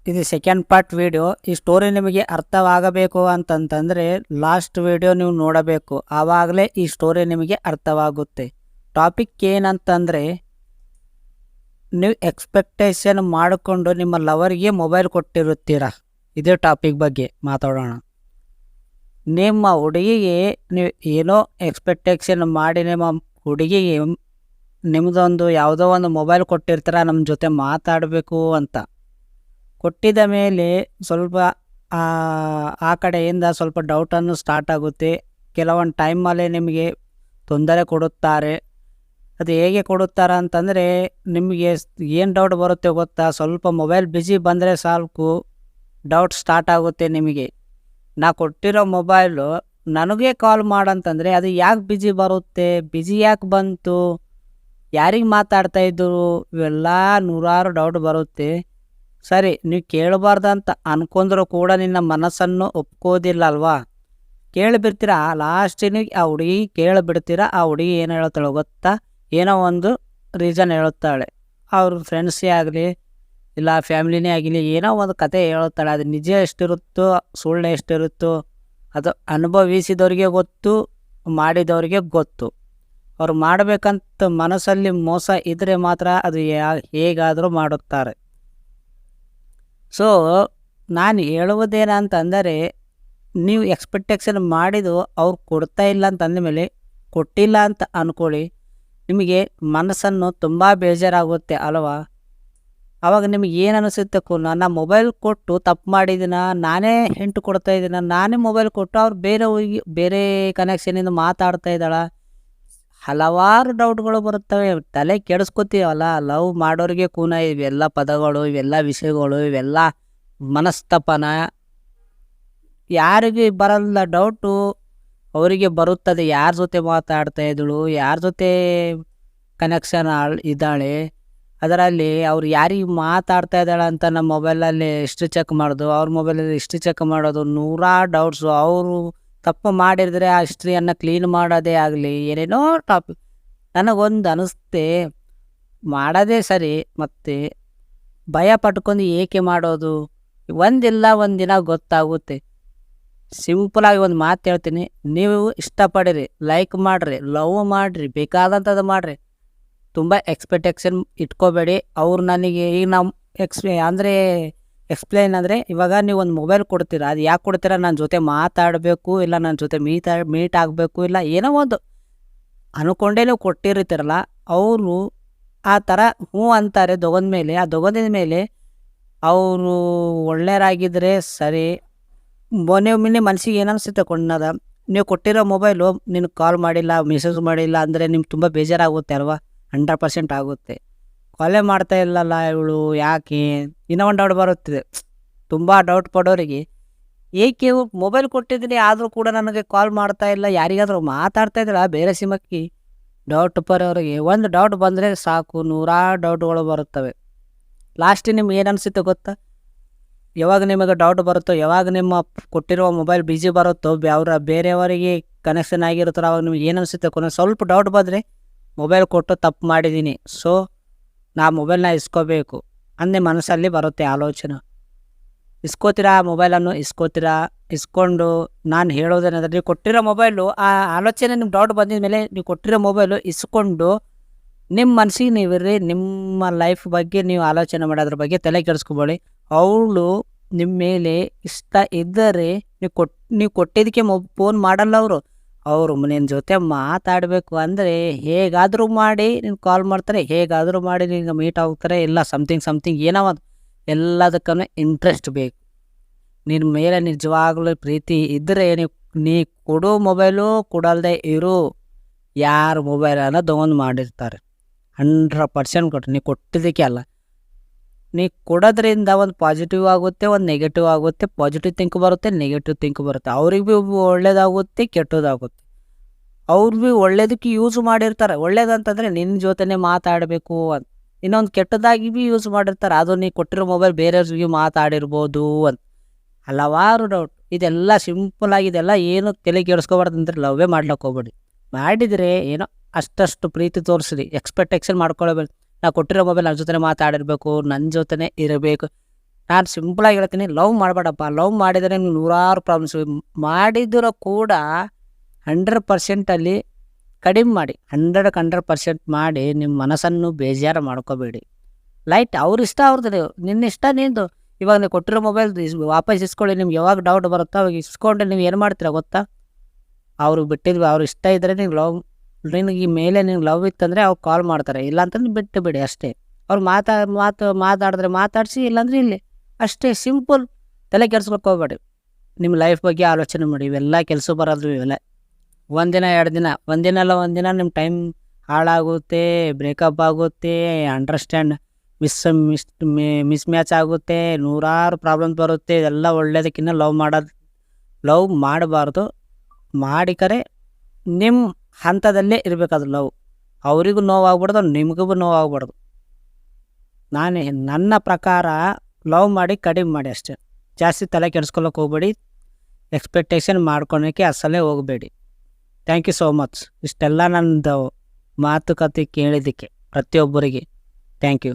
ಇದು second part video. ಈ story ನಿಮಗೆ ಅರ್ಥವಾಗಬೇಕು ಅಂತಂತಂದರೆ ಲಾಸ್ಟ್ ವಿಡಿಯೋ ನೀವು ನೋಡಬೇಕು, ಆವಾಗಲೇ ಈ ಸ್ಟೋರಿ ನಿಮಗೆ ಅರ್ಥವಾಗುತ್ತೆ. ಟಾಪಿಕ್ ಏನಂತಂದರೆ, ನೀವು ಎಕ್ಸ್ಪೆಕ್ಟೇಷನ್ ಮಾಡಿಕೊಂಡು ನಿಮ್ಮ ಲವರ್ಗೆ ಮೊಬೈಲ್ ಕೊಟ್ಟಿರುತ್ತೀರ. ಇದೇ ಟಾಪಿಕ್ ಬಗ್ಗೆ ಮಾತಾಡೋಣ. ನಿಮ್ಮ ಹುಡುಗಿಗೆ ನೀವು ಏನೋ ಎಕ್ಸ್ಪೆಕ್ಟೇಷನ್ ಮಾಡಿ ನಿಮ್ಮ ಹುಡುಗಿಗೆ ನಿಮ್ಮದೊಂದು ಯಾವುದೋ ಒಂದು ಮೊಬೈಲ್ ಕೊಟ್ಟಿರ್ತೀರ, ನಮ್ಮ ಜೊತೆ ಮಾತಾಡಬೇಕು ಅಂತ. ಕೊಟ್ಟಿದ ಮೇಲೆ ಸ್ವಲ್ಪ ಆ ಕಡೆಯಿಂದ ಸ್ವಲ್ಪ ಡೌಟನ್ನು ಸ್ಟಾರ್ಟ್ ಆಗುತ್ತೆ. ಕೆಲವೊಂದು ಟೈಮಲ್ಲಿ ನಿಮಗೆ ತೊಂದರೆ ಕೊಡುತ್ತಾರೆ. ಅದು ಹೇಗೆ ಕೊಡುತ್ತಾರೆ ಅಂತಂದರೆ, ನಿಮಗೆ ಏನು ಡೌಟ್ ಬರುತ್ತೆ ಗೊತ್ತಾ? ಸ್ವಲ್ಪ ಮೊಬೈಲ್ ಬಿಜಿ ಬಂದರೆ ಸಾಕು, ಡೌಟ್ ಸ್ಟಾರ್ಟ್ ಆಗುತ್ತೆ ನಿಮಗೆ. ನಾ ಕೊಟ್ಟಿರೋ ಮೊಬೈಲು ನನಗೆ ಕಾಲ್ ಮಾಡಂತಂದರೆ ಅದು ಯಾಕೆ ಬಿಜಿ ಬರುತ್ತೆ, ಬಿಜಿ ಯಾಕೆ ಬಂತು, ಯಾರಿಗೆ ಮಾತಾಡ್ತಾಯಿದ್ರು, ಇವೆಲ್ಲ ನೂರಾರು ಡೌಟ್ ಬರುತ್ತೆ. ಸರಿ, ನೀವು ಕೇಳಬಾರ್ದಂತ ಅನ್ಕೊಂಡ್ರೂ ಕೂಡ ನಿನ್ನ ಮನಸ್ಸನ್ನು ಒಪ್ಕೋದಿಲ್ಲ ಅಲ್ವಾ? ಕೇಳಿಬಿಡ್ತೀರ. ಲಾಸ್ಟಿಗೆ ಆ ಹುಡುಗಿ ಕೇಳಿಬಿಡ್ತೀರ. ಆ ಹುಡುಗಿ ಏನು ಹೇಳ್ತಾಳೆ ಗೊತ್ತಾ? ಏನೋ ಒಂದು ರೀಸನ್ ಹೇಳುತ್ತಾಳೆ. ಅವ್ರ ಫ್ರೆಂಡ್ಸೇ ಆಗಲಿ ಇಲ್ಲ ಫ್ಯಾಮಿಲಿನೇ ಆಗಲಿ, ಏನೋ ಒಂದು ಕತೆ ಹೇಳುತ್ತಾಳೆ. ಅದು ನಿಜ ಎಷ್ಟಿರುತ್ತೋ ಸುಳ್ಳು ಎಷ್ಟಿರುತ್ತೋ ಅದು ಅನುಭವಿಸಿದವ್ರಿಗೆ ಗೊತ್ತು, ಮಾಡಿದವ್ರಿಗೆ ಗೊತ್ತು. ಅವ್ರು ಮಾಡಬೇಕಂತ ಮನಸ್ಸಲ್ಲಿ ಮೋಸ ಇದ್ದರೆ ಮಾತ್ರ ಅದು ಹೇಗಾದರೂ ಮಾಡುತ್ತಾರೆ. ಸೊ ನಾನು ಹೇಳುವುದೇನಂತಂದರೆ, ನೀವು ಎಕ್ಸ್ಪೆಕ್ಟೇಷನ್ ಮಾಡಿದ್ದು ಅವ್ರು ಕೊಡ್ತಾ ಇಲ್ಲ ಅಂತ ಅಂದಮೇಲೆ ಕೊಟ್ಟಿಲ್ಲ ಅಂತ ಅಂದ್ಕೊಳ್ಳಿ, ನಿಮಗೆ ಮನಸ್ಸನ್ನು ತುಂಬ ಬೇಜಾರಾಗುತ್ತೆ ಅಲ್ವಾ? ಆವಾಗ ನಿಮಗೆ ಏನು ಅನಿಸುತ್ತೆ? ನನ್ನ ಮೊಬೈಲ್ ಕೊಟ್ಟು ತಪ್ಪು ಮಾಡಿದ್ದೀನ, ನಾನೇ ಹಿಂಟು ಕೊಡ್ತಾ ಇದ್ದೀನ, ನಾನೇ ಮೊಬೈಲ್ ಕೊಟ್ಟು ಅವ್ರು ಬೇರೆ ಕನೆಕ್ಷನಿಂದ ಮಾತಾಡ್ತಾ ಇದ್ದಾಳ. ಹಲವಾರು ಡೌಟ್ಗಳು ಬರುತ್ತವೆ. ತಲೆ ಕೆಡಿಸ್ಕೊತೀವಲ್ಲ, ಲವ್ ಮಾಡೋರಿಗೆ ಕೂನ ಇವೆಲ್ಲ ಪದಗಳು, ಇವೆಲ್ಲ ವಿಷಯಗಳು, ಇವೆಲ್ಲ ಮನಸ್ತಪನ ಯಾರಿಗೆ ಬರಲ್ಲ ಡೌಟು ಅವರಿಗೆ ಬರುತ್ತದೆ. ಯಾರ ಜೊತೆ ಮಾತಾಡ್ತಾ ಇದ್ದಳು, ಯಾರ ಜೊತೆ ಕನೆಕ್ಷನ್ ಇದ್ದಾಳೆ, ಅದರಲ್ಲಿ ಅವ್ರು ಯಾರಿಗೆ ಮಾತಾಡ್ತಾ ಇದ್ದಾಳೆ ಅಂತ ನಮ್ಮ ಮೊಬೈಲಲ್ಲಿ ಹಿಸ್ಟ್ರಿ ಚೆಕ್ ಮಾಡೋದು, ಅವ್ರ ಮೊಬೈಲಲ್ಲಿ ಹಿಸ್ಟ್ರಿ ಚೆಕ್ ಮಾಡೋದು, ನೂರಾರು ಡೌಟ್ಸು. ಅವರು ತಪ್ಪು ಮಾಡಿದರೆ ಆ ಹಿಸ್ಟ್ರಿಯನ್ನು ಕ್ಲೀನ್ ಮಾಡೋದೇ ಆಗಲಿ, ಏನೇನೋ ಟಾಪಿಕ್. ನನಗೊಂದು ಅನಿಸುತ್ತೆ, ಮಾಡೋದೇ ಸರಿ, ಮತ್ತು ಭಯ ಪಟ್ಕೊಂಡು ಏಕೆ ಮಾಡೋದು? ಒಂದಿಲ್ಲ ಒಂದಿನ ಗೊತ್ತಾಗುತ್ತೆ. ಸಿಂಪಲಾಗಿ ಒಂದು ಮಾತು ಹೇಳ್ತೀನಿ, ನೀವು ಇಷ್ಟಪಡಿರಿ, ಲೈಕ್ ಮಾಡಿರಿ, ಲವ್ ಮಾಡಿರಿ, ಬೇಕಾದಂಥದ್ದು ಮಾಡಿರಿ, ತುಂಬ ಎಕ್ಸ್ಪೆಕ್ಟೇಷನ್ ಇಟ್ಕೋಬೇಡಿ. ಅವ್ರು ನನಗೆ ಈಗ ನಾವು ಎಕ್ಸ್ಪ್ಲೈನ್ ಅಂದರೆ, ಇವಾಗ ನೀವು ಒಂದು ಮೊಬೈಲ್ ಕೊಡ್ತೀರಾ, ಅದು ಯಾಕೆ ಕೊಡ್ತೀರಾ? ನನ್ನ ಜೊತೆ ಮಾತಾಡಬೇಕು, ಇಲ್ಲ ನನ್ನ ಜೊತೆ ಮೀಟ್ ಆಗಬೇಕು, ಇಲ್ಲ ಏನೋ ಒಂದು ಅಂದ್ಕೊಂಡೇ ನೀವು ಕೊಟ್ಟಿರ್ತೀರಲ್ಲ, ಅವರು ಆ ಥರ ಹ್ಞೂ ಅಂತಾರೆ ಮೇಲೆ. ಆ ದೊಗೊಂದಿದ ಮೇಲೆ ಅವರು ಒಳ್ಳೆಯರಾಗಿದ್ದರೆ ಸರಿ. ಮೊನ್ನೆ ಮನಸ್ಸಿಗೆ ಏನು ಅನಿಸುತ್ತೆ ಕೊಂಡದ, ನೀವು ಕೊಟ್ಟಿರೋ ಮೊಬೈಲು ನಿನಗೆ ಕಾಲ್ ಮಾಡಿಲ್ಲ, ಮೆಸೇಜ್ ಮಾಡಿಲ್ಲ ಅಂದರೆ ನಿಮ್ಗೆ ತುಂಬ ಬೇಜಾರಾಗುತ್ತೆ ಅಲ್ವಾ? 100% ಆಗುತ್ತೆ. ಕಾಲೇ ಮಾಡ್ತಾ ಇಲ್ಲಲ್ಲ ಇವಳು, ಯಾಕೆ? ಇನ್ನೂ ಒಂದು ಡೌಟ್ ಬರುತ್ತಿದೆ. ತುಂಬ ಡೌಟ್ ಪಡೋರಿಗೆ, ಏಕೆ ಮೊಬೈಲ್ ಕೊಟ್ಟಿದ್ದೀನಿ ಆದರೂ ಕೂಡ ನನಗೆ ಕಾಲ್ ಮಾಡ್ತಾ ಇಲ್ಲ, ಯಾರಿಗಾದರೂ ಮಾತಾಡ್ತಾ ಇದ್ದಾಳ ಬೇರೆ ಸಿಮಕ್ಕಿ? ಡೌಟ್ ಬರೋರಿಗೆ ಒಂದು ಡೌಟ್ ಬಂದರೆ ಸಾಕು, ನೂರಾರು ಡೌಟ್ಗಳು ಬರುತ್ತವೆ. ಲಾಸ್ಟಿಗೆ ನಿಮ್ಗೆ ಏನು ಅನಿಸುತ್ತೆ ಗೊತ್ತಾ? ಯಾವಾಗ ನಿಮಗೆ ಡೌಟ್ ಬರುತ್ತೋ, ಯಾವಾಗ ನಿಮ್ಮ ಕೊಟ್ಟಿರುವ ಮೊಬೈಲ್ ಬಿಜಿ ಬರುತ್ತೋ, ಬೇರೆಯವರಿಗೆ ಕನೆಕ್ಷನ್ ಆಗಿರುತ್ತೋ, ಅವಾಗ ನಿಮ್ಗೆ ಏನು ಅನಿಸುತ್ತೆ? ಸ್ವಲ್ಪ ಡೌಟ್ ಬಂದರೆ ಮೊಬೈಲ್ ಕೊಟ್ಟು ತಪ್ಪು ಮಾಡಿದ್ದೀನಿ, ಸೊ ನಾ ಮೊಬೈಲ್ನ ಇಸ್ಕೋಬೇಕು ಅಂದೇ ಮನಸ್ಸಲ್ಲಿ ಬರುತ್ತೆ ಆಲೋಚನೆ. ಇಸ್ಕೋತೀರಾ ಮೊಬೈಲನ್ನು? ಇಸ್ಕೊಂಡು ನಾನು ಹೇಳೋದೇನೆಂದರೆ, ನೀವು ಕೊಟ್ಟಿರೋ ಮೊಬೈಲು, ಆ ಆಲೋಚನೆ ನಿಮ್ಗೆ ಡೌಟ್ ಬಂದಿದ ಮೇಲೆ ನೀವು ಕೊಟ್ಟಿರೋ ಮೊಬೈಲು ಇಸ್ಕೊಂಡು ನಿಮ್ಮ ಮನಸ್ಸಿಗೆ ನೀವಿರ್ರಿ, ನಿಮ್ಮ ಲೈಫ್ ಬಗ್ಗೆ ನೀವು ಆಲೋಚನೆ ಮಾಡೋದ್ರ ಬಗ್ಗೆ ತಲೆ ಕೆಡಿಸ್ಕೊಬೇಡಿ. ಅವಳು ನಿಮ್ಮ ಮೇಲೆ ಇಷ್ಟ ಇದ್ದರೆ ನೀವು ಕೊಟ್ಟಿದ್ದಕ್ಕೆ ಫೋನ್ ಮಾಡಲ್ಲ. ಅವರು ನಿನ್ನ ಜೊತೆ ಮಾತಾಡಬೇಕು ಅಂದರೆ ಹೇಗಾದರೂ ಮಾಡಿ ನೀನು ಕಾಲ್ ಮಾಡ್ತಾರೆ, ಹೇಗಾದರೂ ಮಾಡಿ ನಿನಗೆ ಮೀಟ್ ಆಗ್ತಾರೆ, ಇಲ್ಲ ಸಮಥಿಂಗ್ ಏನೋ ಒಂದು. ಎಲ್ಲದಕ್ಕೂ ಇಂಟ್ರೆಸ್ಟ್ ಬೇಕು. ನಿನ್ನ ಮೇಲೆ ನಿಜವಾಗ್ಲೂ ಪ್ರೀತಿ ಇದ್ದರೆ ನೀ ಕೊಡೋ ಮೊಬೈಲು ಕೊಡಲ್ದೆ ಇರು, ಯಾರ ಮೊಬೈಲನ್ನು ತೊಗೊಂಡು ಮಾಡಿರ್ತಾರೆ. 100% ಕೊಟ್ಟು ನೀ ಕೊಟ್ಟಿದ್ದಕ್ಕೆ ಅಲ್ಲ. ನೀ ಕೊಡೋದ್ರಿಂದ ಒಂದು ಪಾಸಿಟಿವ್ ಆಗುತ್ತೆ, ಒಂದು ನೆಗೆಟಿವ್ ಆಗುತ್ತೆ. ಪಾಸಿಟಿವ್ ಥಿಂಕ್ ಬರುತ್ತೆ, ನೆಗೆಟಿವ್ ಥಿಂಕ್ ಬರುತ್ತೆ. ಅವ್ರಿಗೆ ಭೀ ಒಳ್ಳೇದಾಗುತ್ತೆ, ಕೆಟ್ಟದಾಗುತ್ತೆ. ಅವ್ರು ಭೀ ಒಳ್ಳೇದಕ್ಕೆ ಯೂಸ್ ಮಾಡಿರ್ತಾರೆ. ಒಳ್ಳೇದಂತಂದರೆ ನಿನ್ನ ಜೊತೆನೇ ಮಾತಾಡಬೇಕು ಅಂತ. ಇನ್ನೊಂದು ಕೆಟ್ಟದಾಗಿ ಭೀ ಯೂಸ್ ಮಾಡಿರ್ತಾರೆ, ಅದು ನೀ ಕೊಟ್ಟಿರೋ ಮೊಬೈಲ್ ಬೇರೆಯವ್ರಿಗೆ ಮಾತಾಡಿರ್ಬೋದು ಅಂತ. ಹಲವಾರು ಡೌಟ್. ಇದೆಲ್ಲ ಸಿಂಪಲ್ ಇದೆಲ್ಲ ಏನು ತಲೆ ಕೆಡಿಸ್ಕೊಬಾರ್ದು ಅಂದರೆ ಲವ್ವೇ ಮಾಡ್ಲಿಕ್ಕೆ ಹೋಗ್ಬೇಡಿ. ಮಾಡಿದರೆ ಏನೋ ಅಷ್ಟು ಪ್ರೀತಿ ತೋರಿಸ್ರಿ, ಎಕ್ಸ್ಪೆಕ್ಟೇಷನ್ ಮಾಡ್ಕೊಳ್ಬೇಕು. ನಾ ಕೊಟ್ಟಿರೋ ಮೊಬೈಲ್ ನನ್ನ ಜೊತೆ ಮಾತಾಡಿರ್ಬೇಕು, ನನ್ನ ಜೊತೆನೇ ಇರಬೇಕು. ನಾನು ಸಿಂಪಲಾಗಿ ಹೇಳ್ತೀನಿ, ಲವ್ ಮಾಡಬೇಡಪ್ಪ. ಲವ್ ಮಾಡಿದರೆ ನೀವು ನೂರಾರು ಪ್ರಾಬ್ಲಮ್ಸ್ ಮಾಡಿದರೂ ಕೂಡ 100% ಅಲ್ಲಿ ಕಡಿಮೆ ಮಾಡಿ, 100% ಮಾಡಿ ನಿಮ್ಮ ಮನಸ್ಸನ್ನು ಬೇಜಾರು ಮಾಡ್ಕೋಬೇಡಿ. ಲೈಟ್ ಅವ್ರ ಇಷ್ಟ ಅವ್ರದ್ದು, ನಿನ್ನ ಇಷ್ಟ ನಿಂದು. ಇವಾಗ ನೀವು ಕೊಟ್ಟಿರೋ ಮೊಬೈಲ್ ವಾಪಸ್ ಇಸ್ಕೊಳ್ಳಿ. ನಿಮ್ಗೆ ಯಾವಾಗ ಡೌಟ್ ಬರುತ್ತೋ ಅವಾಗ ಇಸ್ಕೊಂಡ್ರೆ ನೀವು ಏನು ಮಾಡ್ತೀರಾ ಗೊತ್ತಾ? ಅವ್ರಿಗೆ ಬಿಟ್ಟಿದ್ವಿ, ಅವ್ರು ಇಷ್ಟ ಇದ್ದರೆ ನೀವು ನಿನಗೆ ಈ ಮೇಲೆ ನೀವು ಲವ್ ಇತ್ತಂದರೆ ಅವ್ರು ಕಾಲ್ ಮಾಡ್ತಾರೆ, ಇಲ್ಲ ಅಂತಂದ್ರೆ ಬಿಟ್ಟು ಬಿಡಿ ಅಷ್ಟೇ. ಅವ್ರು ಮಾತಾಡಿದ್ರೆ ಮಾತಾಡಿಸಿ, ಇಲ್ಲಾಂದ್ರೆ ಇಲ್ಲಿ ಅಷ್ಟೇ, ಸಿಂಪಲ್. ತಲೆ ಕೆಡ್ಸ್ಕೊಳಕ್ಕೆ ಹೋಗ್ಬೇಡಿ. ನಿಮ್ಮ ಲೈಫ್ ಬಗ್ಗೆ ಆಲೋಚನೆ ಮಾಡಿ. ಇವೆಲ್ಲ ಕೆಲಸ ಬರೋದು ಇವೆಲ್ಲ ಒಂದಿನ 2 ದಿನ, ಒಂದಿನ ನಿಮ್ಮ ಟೈಮ್ ಹಾಳಾಗುತ್ತೆ, ಬ್ರೇಕಪ್ ಆಗುತ್ತೆ, ಅಂಡರ್ಸ್ಟ್ಯಾಂಡ್ ಮಿಸ್ ಮ್ಯಾಚ್ ಆಗುತ್ತೆ, ನೂರಾರು ಪ್ರಾಬ್ಲಮ್ಸ್ ಬರುತ್ತೆ. ಇದೆಲ್ಲ ಒಳ್ಳೇದಕ್ಕಿಂತ ಲವ್ ಮಾಡಬಾರ್ದು. ಮಾಡಿಕರೆ ನಿಮ್ಮ ಹಂತದಲ್ಲೇ ಇರಬೇಕದು ಲವ್. ಅವರಿಗೂ ನೋವಾಗ್ಬಾರ್ದು, ನಿಮಗೂ ನೋವಾಗ್ಬಾರ್ದು. ನನ್ನ ಪ್ರಕಾರ ಲವ್ ಮಾಡಿ ಕಡಿಮೆ ಮಾಡಿ ಅಷ್ಟೇ. ಜಾಸ್ತಿ ತಲೆ ಕೆಡಿಸ್ಕೊಳಕ್ಕೆ ಹೋಗ್ಬೇಡಿ, ಎಕ್ಸ್ಪೆಕ್ಟೇಷನ್ ಮಾಡ್ಕೊಳಕ್ಕೆ ಅಸಲೇ ಹೋಗಬೇಡಿ. Thank you so much. ಇಷ್ಟೆಲ್ಲ ನನ್ನದು ಮಾತುಕತೆ ಕೇಳಿದ್ದಕ್ಕೆ ಪ್ರತಿಯೊಬ್ಬರಿಗೆ ಥ್ಯಾಂಕ್ ಯು.